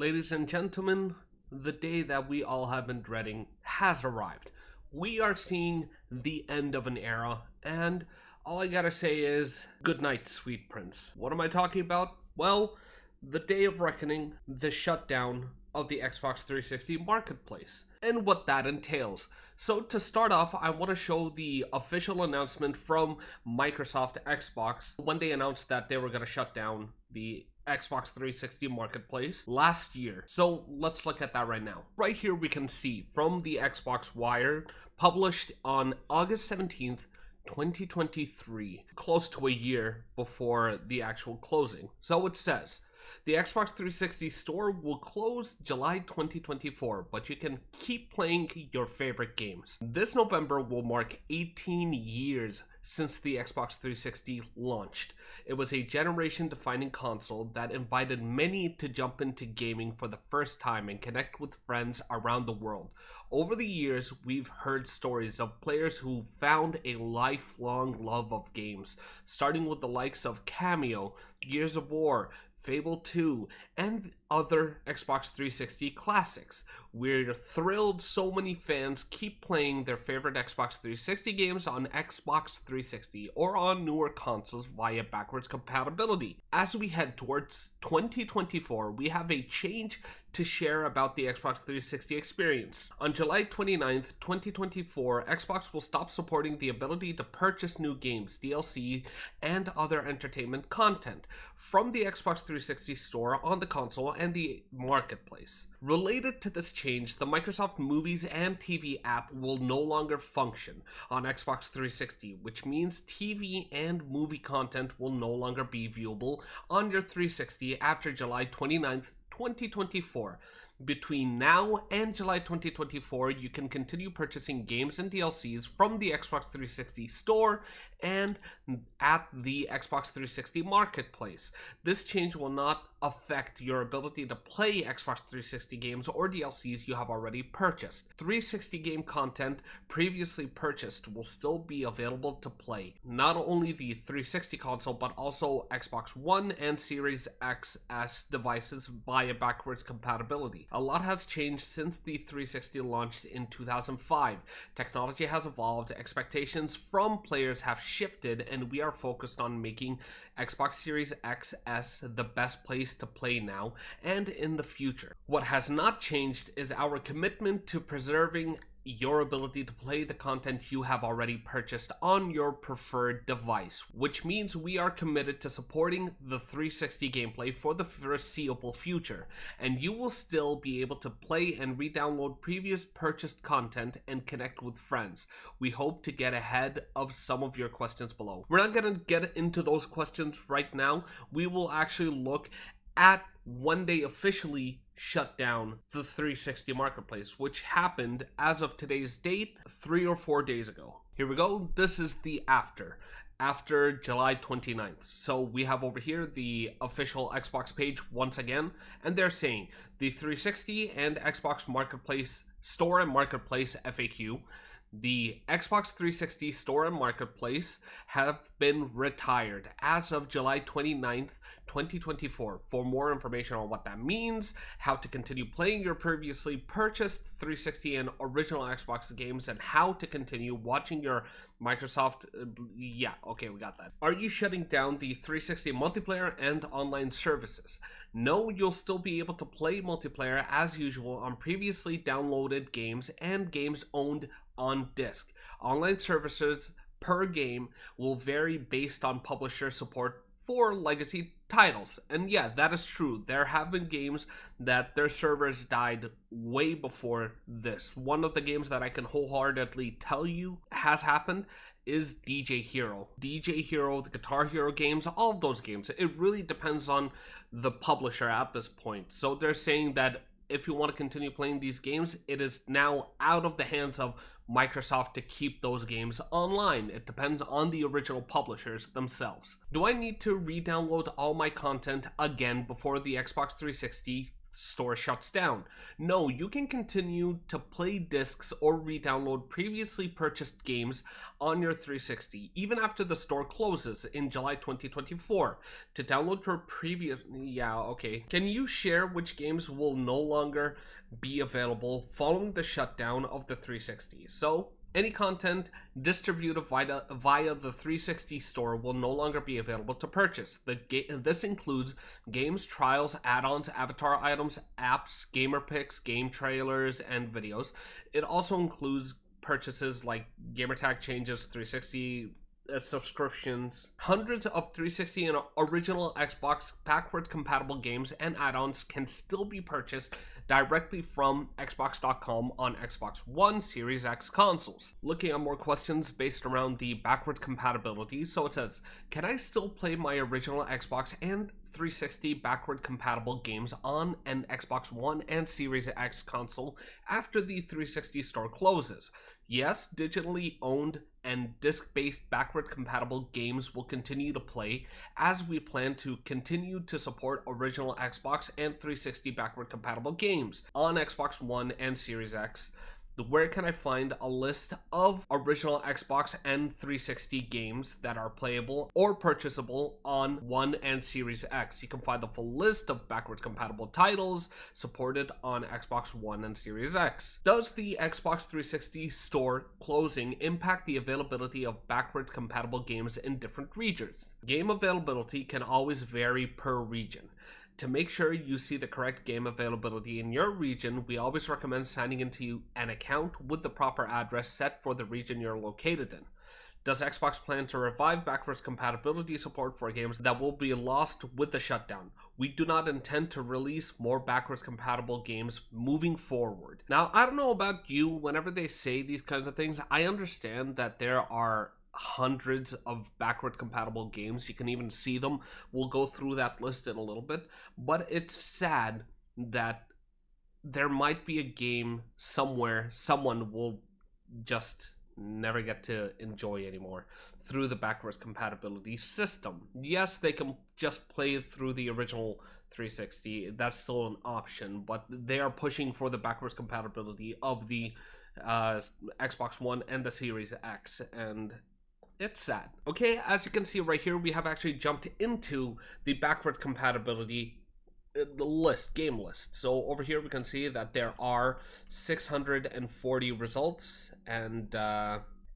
Ladies and gentlemen, the day that we all have been dreading has arrived. We are seeing the end of an era, and all I gotta say is, good night, sweet prince. What am I talking about? Well, the day of reckoning, the shutdown of the Xbox 360 marketplace, and what that entails. So to start off, I want to show the official announcement from Microsoft Xbox when they announced that they were going to shut down the Xbox 360 marketplace last year. So let's look at that right now. Right here we can see from the Xbox Wire, published on August 17th, 2023, close to a year before the actual closing. So it says, the Xbox 360 store will close July 2024, but you can keep playing your favorite games. This November will mark 18 years since the Xbox 360 launched. It was a generation-defining console that invited many to jump into gaming for the first time and connect with friends around the world. Over the years, we've heard stories of players who found a lifelong love of games, starting with the likes of Cameo, Gears of War, Fable 2, and other Xbox 360 classics. We're thrilled so many fans keep playing their favorite Xbox 360 games on Xbox 360 or on newer consoles via backwards compatibility. As we head towards 2024, we have a change to share about the Xbox 360 experience. On July 29th, 2024, Xbox will stop supporting the ability to purchase new games, DLC, and other entertainment content from the Xbox 360 store on the console and the marketplace. Related to this change, the Microsoft Movies and TV app will no longer function on Xbox 360, which means TV and movie content will no longer be viewable on your 360 after July 29th, 2024. Between now and July 2024, you can continue purchasing games and DLCs from the Xbox 360 store and at the Xbox 360 marketplace. This change will not affect your ability to play Xbox 360 games or DLCs you have already purchased. 360 game content previously purchased will still be available to play. Not only the 360 console, but also Xbox One and Series XS devices via backwards compatibility. A lot has changed since the 360 launched in 2005. Technology has evolved, expectations from players have shifted, and we are focused on making Xbox Series XS the best place to play now and in the future. What has not changed is our commitment to preserving your ability to play the content you have already purchased on your preferred device, which means we are committed to supporting the 360 gameplay for the foreseeable future, and you will still be able to play and re-download previous purchased content and connect with friends. We hope to get ahead of some of your questions below. We're not going to get into those questions right now. We will actually look at when they officially shut down the 360 marketplace, which happened as of today's date 3 or 4 days ago. Here we go. This is the after July 29th. So we have over here the official Xbox page once again, and they're saying the 360 and Xbox Marketplace Store and Marketplace FAQ. The Xbox 360 Store and Marketplace have been retired as of July 29th, 2024. For more information on what that means, how to continue playing your previously purchased 360 and original Xbox games, and how to continue watching your Microsoft... we got that. Are you shutting down the 360 multiplayer and online services? No, you'll still be able to play multiplayer as usual on previously downloaded games and games owned on disc. Online services per game will vary based on publisher support for legacy titles. And yeah, that is true. There have been games that their servers died way before this. One of the games that I can wholeheartedly tell you has happened is DJ Hero. DJ Hero, the Guitar Hero games, all of those games. It really depends on the publisher at this point. So they're saying that if you want to continue playing these games, it is now out of the hands of Microsoft to keep those games online. It depends on the original publishers themselves. Do I need to re-download all my content again before the Xbox 360 store shuts down. No, you can continue to play discs or re-download previously purchased games on your 360 even after the store closes in July 2024. To download your previous... Yeah, okay. Can you share which games will no longer be available following the shutdown of the 360? So, any content distributed via the 360 store will no longer be available to purchase. This includes games, trials, add-ons, avatar items, apps, gamer picks, game trailers, and videos. It also includes purchases like gamertag changes, 360 subscriptions. Hundreds of 360 and original Xbox backwards compatible games and add-ons can still be purchased directly from Xbox.com on Xbox One, Series X consoles. Looking at more questions based around the backwards compatibility, so it says, can I still play my original Xbox and 360 backward compatible games on an Xbox One and Series X console after the 360 store closes? Yes, digitally owned and disc-based backward compatible games will continue to play, as we plan to continue to support original Xbox and 360 backward compatible games on Xbox One and Series X. Where can I find a list of original Xbox and 360 games that are playable or purchasable on One and Series X? You can find the full list of backwards compatible titles supported on Xbox One and Series X. Does the Xbox 360 store closing impact the availability of backwards compatible games in different regions? Game availability can always vary per region. To make sure you see the correct game availability in your region, we always recommend signing into an account with the proper address set for the region you're located in. Does Xbox plan to revive backwards compatibility support for games that will be lost with the shutdown? We do not intend to release more backwards compatible games moving forward. Now, I don't know about you, whenever they say these kinds of things, I understand that there are hundreds of backward compatible games. You can even see them. We'll go through that list in a little bit, but it's sad that there might be a game somewhere someone will just never get to enjoy anymore through the backwards compatibility system. Yes, they can just play through the original 360. That's still an option, but they are pushing for the backwards compatibility of the Xbox One and the Series X, and it's sad. Okay, as you can see right here, we have actually jumped into the backwards compatibility game list. So over here we can see that there are 640 results, and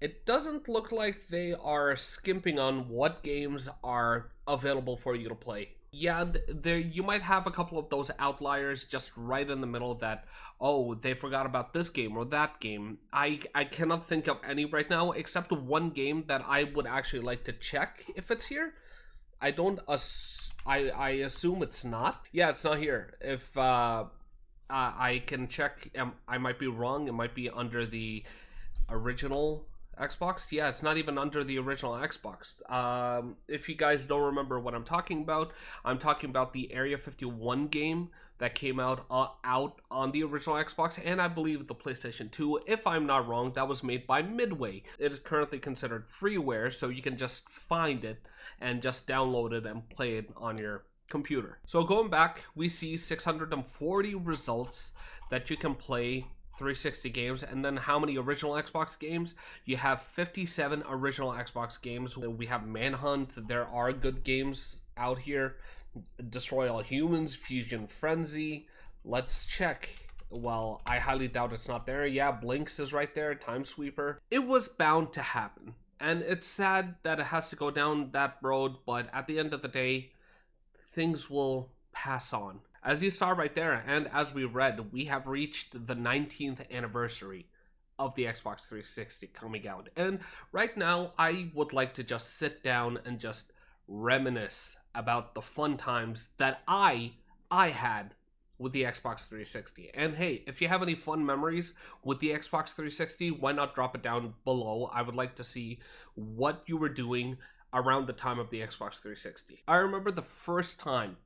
it doesn't look like they are skimping on what games are available for you to play. Yeah, there you might have a couple of those outliers just right in the middle that, oh, they forgot about this game or that game. I cannot think of any right now except one game that I would actually like to check if it's here. I don't I assume it's not. Yeah, it's not here. If I can check, I might be wrong. It might be under the original Xbox. Yeah, it's not even under the original Xbox. If you guys don't remember what I'm talking about the Area 51 game that came out on the original Xbox and I believe the PlayStation 2. If I'm not wrong, that was made by Midway. It is currently considered freeware, so you can just find it and just download it and play it on your computer. So going back, we see 640 results that you can play 360 games, and then how many original Xbox games? You have 57 original Xbox games. We have Manhunt. There are good games out here. Destroy All Humans, Fusion Frenzy. Let's check. Well, I highly doubt it's not there. Yeah, Blinks is right there. Time Sweeper. It was bound to happen, and it's sad that it has to go down that road, but at the end of the day, things will pass on. As you saw right there, and as we read, we have reached the 19th anniversary of the Xbox 360 coming out. And right now, I would like to just sit down and just reminisce about the fun times that I had with the Xbox 360. And hey, if you have any fun memories with the Xbox 360, why not drop it down below? I would like to see what you were doing around the time of the Xbox 360. I remember the first time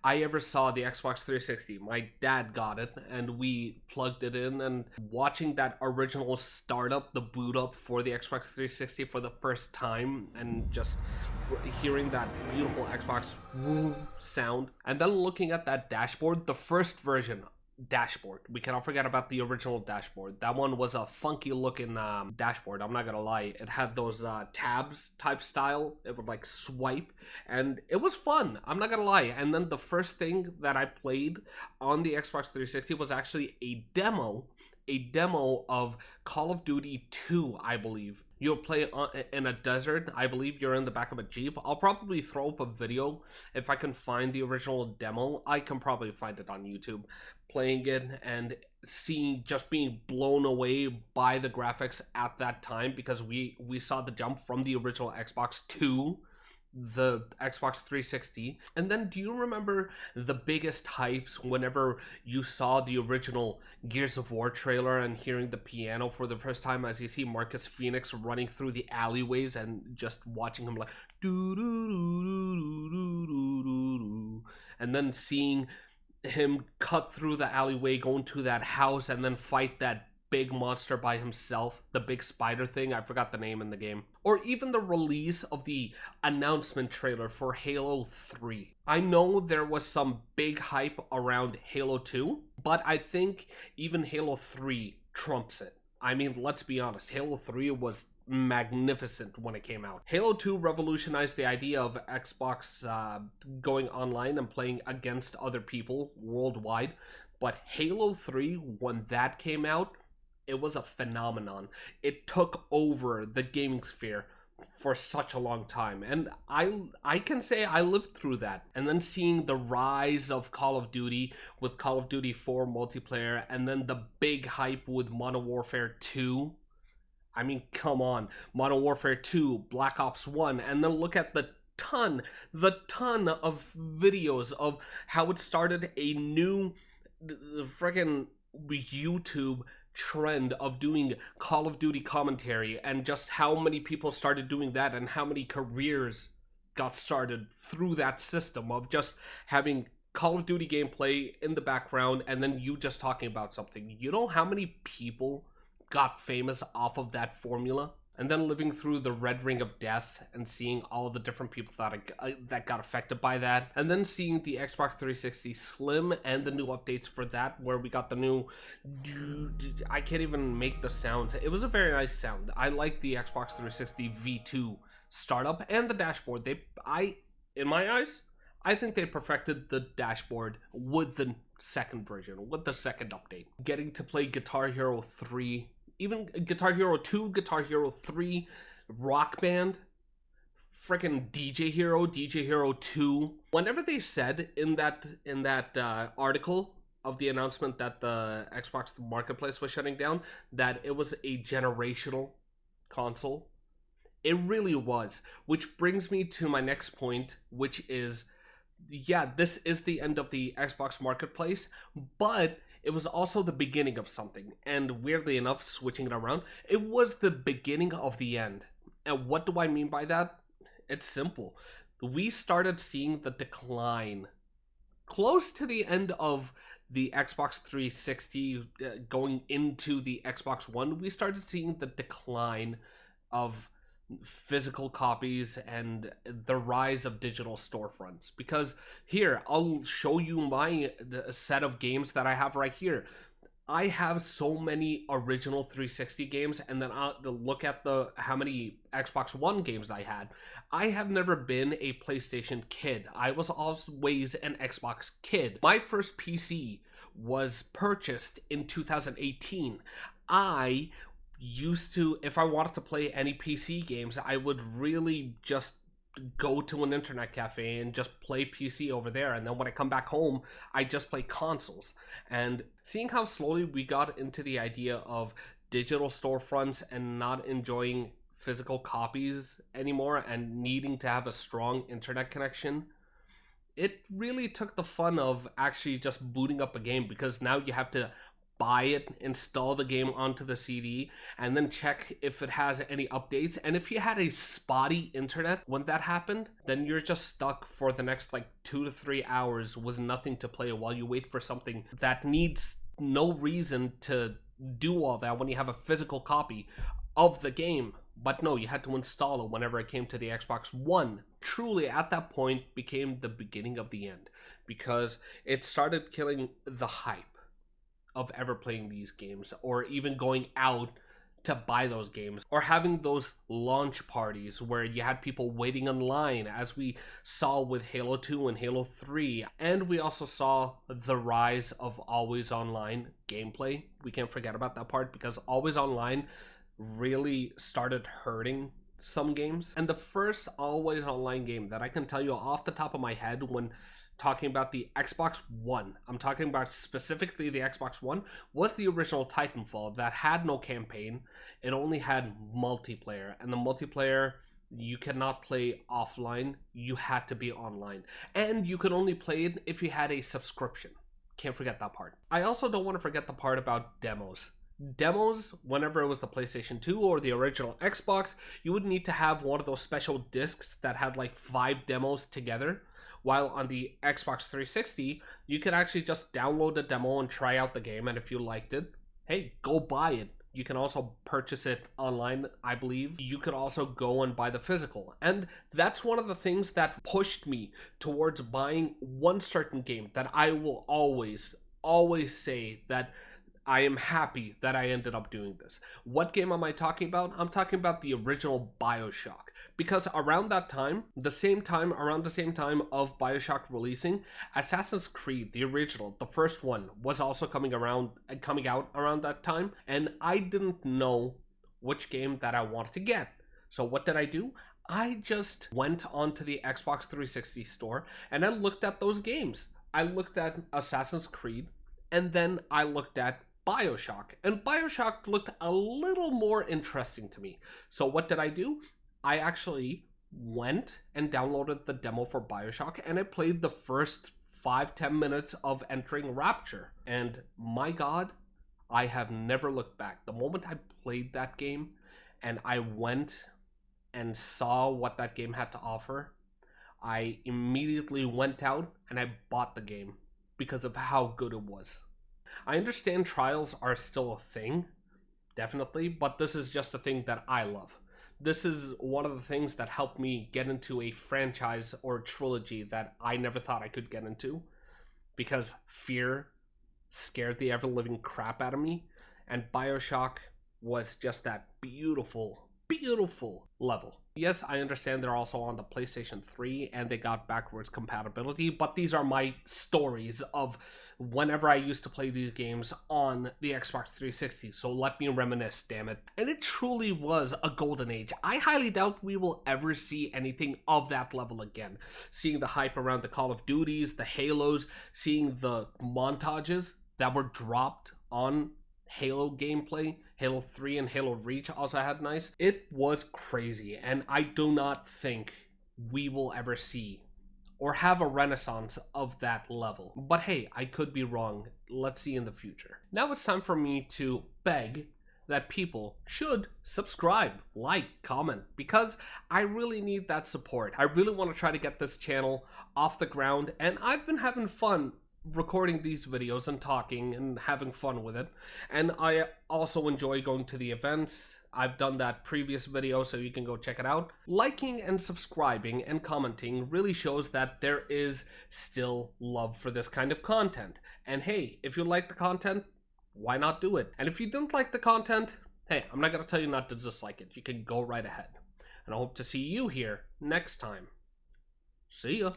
I ever saw the Xbox 360. My dad got it and we plugged it in, and watching that original startup, the boot up for the Xbox 360 for the first time, and just hearing that beautiful Xbox sound, and then looking at that dashboard, the first version dashboard. We cannot forget about the original dashboard. That one was a funky looking dashboard. I'm not gonna lie. It had those tabs type style. It would like swipe, and it was fun. I'm not gonna lie. And then the first thing that I played on the Xbox 360 was actually a demo of Call of Duty 2, I believe. You'll play in a desert. I believe you're in the back of a Jeep. I'll probably throw up a video if I can find the original demo. I can probably find it on YouTube. Playing it and just being blown away by the graphics at that time, because we saw the jump from the original Xbox to the Xbox 360. And then do you remember the biggest hypes whenever you saw the original Gears of War trailer and hearing the piano for the first time, as you see Marcus Phoenix running through the alleyways and just watching him like doo doo doo doo doo doo doo doo, and then seeing him cut through the alleyway, go into that house, and then fight that big monster by himself, the big spider thing, I forgot the name in the game. Or even the release of the announcement trailer for Halo 3. I know there was some big hype around Halo 2, but I think even Halo 3 trumps it. I mean, let's be honest, Halo 3 was magnificent when it came out. Halo 2 revolutionized the idea of Xbox going online and playing against other people worldwide, but Halo 3, when that came out, it was a phenomenon. It took over the gaming sphere for such a long time, and I can say I lived through that. And then seeing the rise of Call of Duty with Call of Duty 4 multiplayer, and then the big hype with Modern Warfare 2. I mean, come on. Modern Warfare 2, Black Ops 1, and then look at the ton of videos of how it started a new freaking YouTube trend of doing Call of Duty commentary, and just how many people started doing that and how many careers got started through that system of just having Call of Duty gameplay in the background and then you just talking about something. You know how many people got famous off of that formula? And then living through the Red Ring of Death and seeing all the different people that got affected by that. And then seeing the Xbox 360 Slim and the new updates for that, where we got the new... I can't even make the sounds. It was a very nice sound. I like the Xbox 360 V2 startup and the dashboard. In my eyes, I think they perfected the dashboard with the second version, with the second update. Getting to play Guitar Hero 3... even Guitar Hero 2, Guitar Hero 3, Rock Band, freaking DJ Hero 2. Whenever they said in that article of the announcement that the Xbox Marketplace was shutting down, that it was a generational console, it really was. Which brings me to my next point, which is, yeah, this is the end of the Xbox Marketplace, but it was also the beginning of something. And weirdly enough, switching it around, it was the beginning of the end. And what do I mean by that? It's simple. We started seeing the decline close to the end of the Xbox 360, going into the Xbox One. We started seeing the decline of physical copies and the rise of digital storefronts. Because here, I'll show you my set of games that I have right here. I have so many original 360 games, and then I'll look at how many Xbox One games I had. I have never been a PlayStation kid. I was always an Xbox kid. My first PC was purchased in 2018. I used to, if I wanted to play any PC games, I would really just go to an internet cafe and just play PC over there, and then when I come back home, I just play consoles. And seeing how slowly we got into the idea of digital storefronts and not enjoying physical copies anymore and needing to have a strong internet connection, it really took the fun of actually just booting up a game, because now you have to buy it, install the game onto the CD, and then check if it has any updates. And if you had a spotty internet when that happened, then you're just stuck for the next like 2 to 3 hours with nothing to play while you wait for something that needs no reason to do all that when you have a physical copy of the game But no, you had to install it whenever it came to the Xbox One. Truly, at that point, became the beginning of the end, because it started killing the hype of ever playing these games, or even going out to buy those games, or having those launch parties where you had people waiting online, as we saw with Halo 2 and Halo 3. And we also saw the rise of always online gameplay. We can't forget about that part, because always online really started hurting some games. And the first always online game that I can tell you off the top of my head when talking about the Xbox One, I'm talking about specifically the Xbox One, was the original Titanfall that had no campaign. It only had multiplayer, and the multiplayer, you cannot play offline, you had to be online, and you could only play it if you had a subscription. Can't forget that part. I also don't want to forget the part about demos. Demos, whenever it was the PlayStation 2 or the original Xbox, you would need to have one of those special discs that had like 5 demos together. While on the Xbox 360, you could actually just download a demo and try out the game, and if you liked it, hey, go buy it. You can also purchase it online, I believe. You could also go and buy the physical. And that's one of the things that pushed me towards buying one certain game that I will always say that I am happy that I ended up doing this. What game am I talking about? I'm talking about the original BioShock. Because around that time, around the same time of BioShock releasing, Assassin's Creed, the original, the first one, was also coming out around that time, and I didn't know which game that I wanted to get. So what did I do? I just went onto the Xbox 360 store and I looked at those games. I looked at Assassin's Creed, and then I looked at BioShock, and BioShock looked a little more interesting to me. So what did I do? I actually went and downloaded the demo for BioShock, and I played the first 5-10 minutes of entering Rapture. And my God, I have never looked back. The moment I played that game and I went and saw what that game had to offer, I immediately went out and I bought the game because of how good it was. I understand trials are still a thing, definitely, but this is just a thing that I love. This is one of the things that helped me get into a franchise or trilogy that I never thought I could get into, because fear scared the ever-living crap out of me, and BioShock was just that beautiful level. Yes, I understand they're also on the PlayStation 3 and they got backwards compatibility, but these are my stories of whenever I used to play these games on the Xbox 360, so let me reminisce, damn it. And it truly was a golden age. I highly doubt we will ever see anything of that level again. Seeing the hype around the Call of Duties, the Halos, seeing the montages that were dropped on Halo gameplay, Halo 3 and Halo Reach also had nice. It was crazy, and I do not think we will ever see or have a renaissance of that level. But hey, I could be wrong. Let's see in the future. Now it's time for me to beg that people should subscribe, like, comment, because I really need that support. I really want to try to get this channel off the ground, and I've been having fun recording these videos and talking and having fun with it, and I also enjoy going to the events. I've done that previous video, so you can go check it out. Liking and subscribing and commenting really shows that there is still love for this kind of content, and hey, if you like the content, why not do it? And if you didn't like the content, hey, I'm not gonna tell you not to dislike it. You can go right ahead, and I hope to see you here next time. See ya.